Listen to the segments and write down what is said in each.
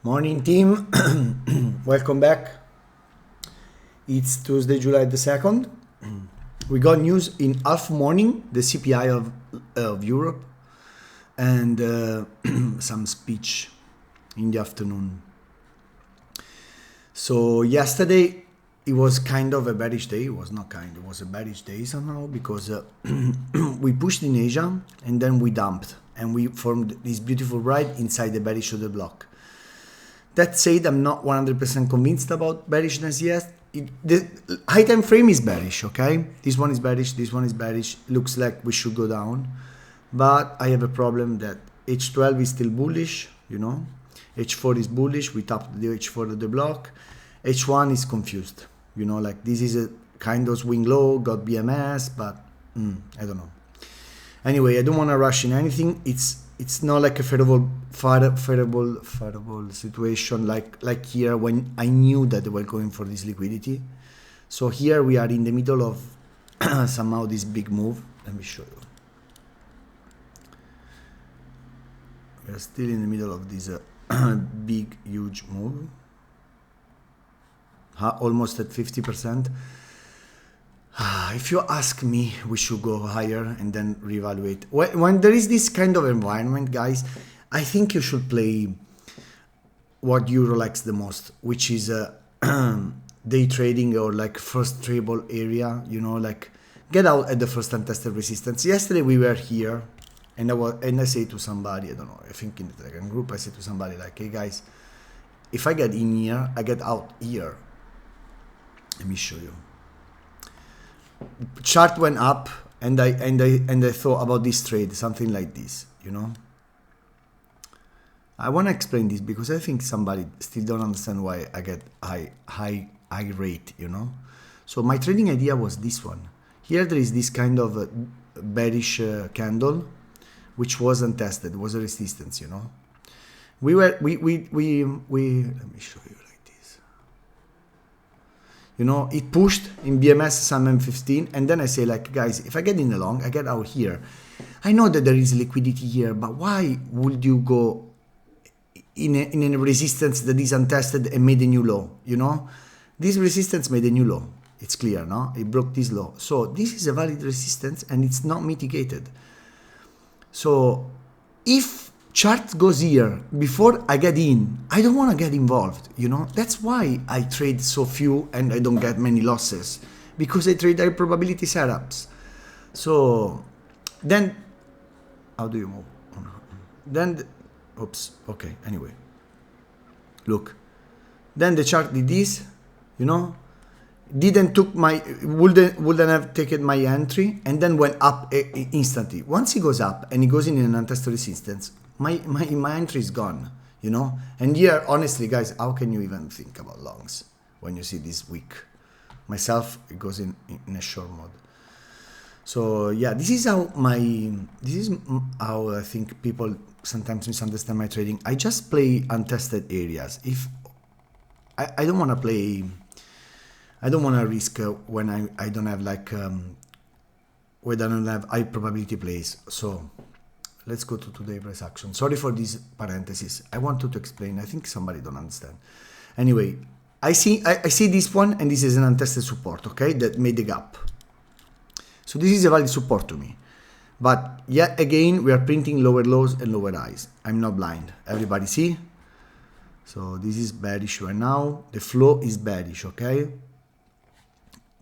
Morning team, welcome back. It's Tuesday, July the 2nd. We got news in half morning, the CPI of Europe, and some speech in the afternoon. So yesterday it was kind of a bearish day. It was not kind, it was a bearish day somehow because we pushed in Asia and then we dumped and we formed this beautiful ride inside the bearish order block. That said, I'm not 100% convinced about bearishness yet. The high time frame is bearish, okay? This one is bearish, this one is bearish. Looks like we should go down. But I have a problem that H12 is still bullish, you know? H4 is bullish, we tapped the H4 of the block. H1 is confused, you know, like this is a kind of swing low, got BMS, but I don't know. Anyway, I don't want to rush in anything. It's not like a favorable situation like here when I knew that they were going for this liquidity. So here we are in the middle of somehow this big move. Let me show you. We are still in the middle of this big, huge move. Almost at 50%. If you ask me, we should go higher and then reevaluate. When there is this kind of environment, guys, I think you should play what Euro likes the most, which is day trading or like first tradable area, you know, like get out at the first untested resistance. Yesterday we were here and I say to somebody, I don't know, I think in the Telegram group, I say to somebody like, hey guys, if I get in here, I get out here. Let me show you. Chart went up and I thought about this trade, something like this, you know. I want to explain this because I think somebody still don't understand why I get high rate, you know. So my trading idea was this one. Here there is this kind of bearish candle which was untested, was a resistance, you know. Let me show you. You know, it pushed in BMS some M15 and then I say like, guys, if I get in the long, I get out here. I know that there is liquidity here, but why would you go in a resistance that is untested and made a new low, you know? This resistance made a new low. It's clear, no? It broke this low. So this is a valid resistance and it's not mitigated. So if chart goes here before I get in, I don't want to get involved, you know. That's why I trade so few and I don't get many losses, because I trade high probability setups. So then how do you move? Then oops, okay, anyway, look, then the chart did this, you know, wouldn't have taken my entry and then went up instantly. Once it goes up and it goes in an untested resistance, my entry is gone, you know. And here, honestly, guys, how can you even think about longs when you see this weak? Myself, it goes in a short mode. So yeah, this is how I think people sometimes misunderstand my trading. I just play untested areas. If I don't want to play, I don't want to risk when I don't have like when I don't have high probability plays. So let's go to today price action. Sorry for this parenthesis. I wanted to explain. I think somebody don't understand. Anyway, I see this one and this is an untested support, okay, that made the gap. So this is a valid support to me. But yet again, we are printing lower lows and lower highs. I'm not blind. Everybody see? So this is bearish right now. The flow is bearish, okay?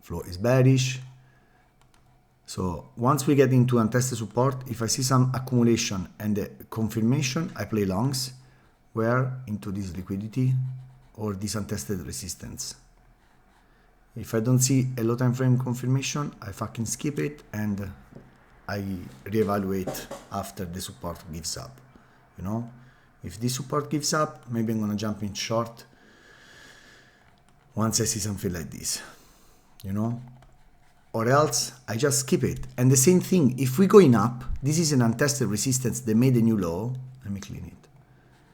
Flow is bearish. So once we get into untested support, if I see some accumulation and a confirmation, I play longs. Where? Into this liquidity or this untested resistance. If I don't see a low time frame confirmation, I fucking skip it and I reevaluate after the support gives up. You know, if this support gives up, maybe I'm gonna jump in short once I see something like this, you know. Or else I just skip it. And the same thing, if we going up, this is an untested resistance, they made a new low. Let me clean it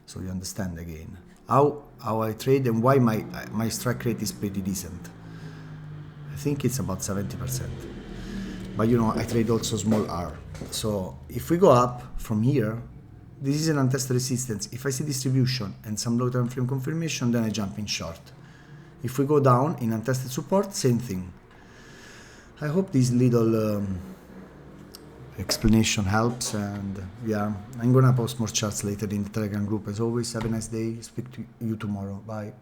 so you understand again how I trade and why my strike rate is pretty decent. I think it's about 70%, but you know, I trade also small R. So if we go up from here, This is an untested resistance. If I see distribution and some low time frame confirmation, then I jump in short. If we go down in untested support, same thing. I hope this little explanation helps, and yeah, I'm gonna post more charts later in the Telegram group. As always, have a nice day. Speak to you tomorrow. Bye.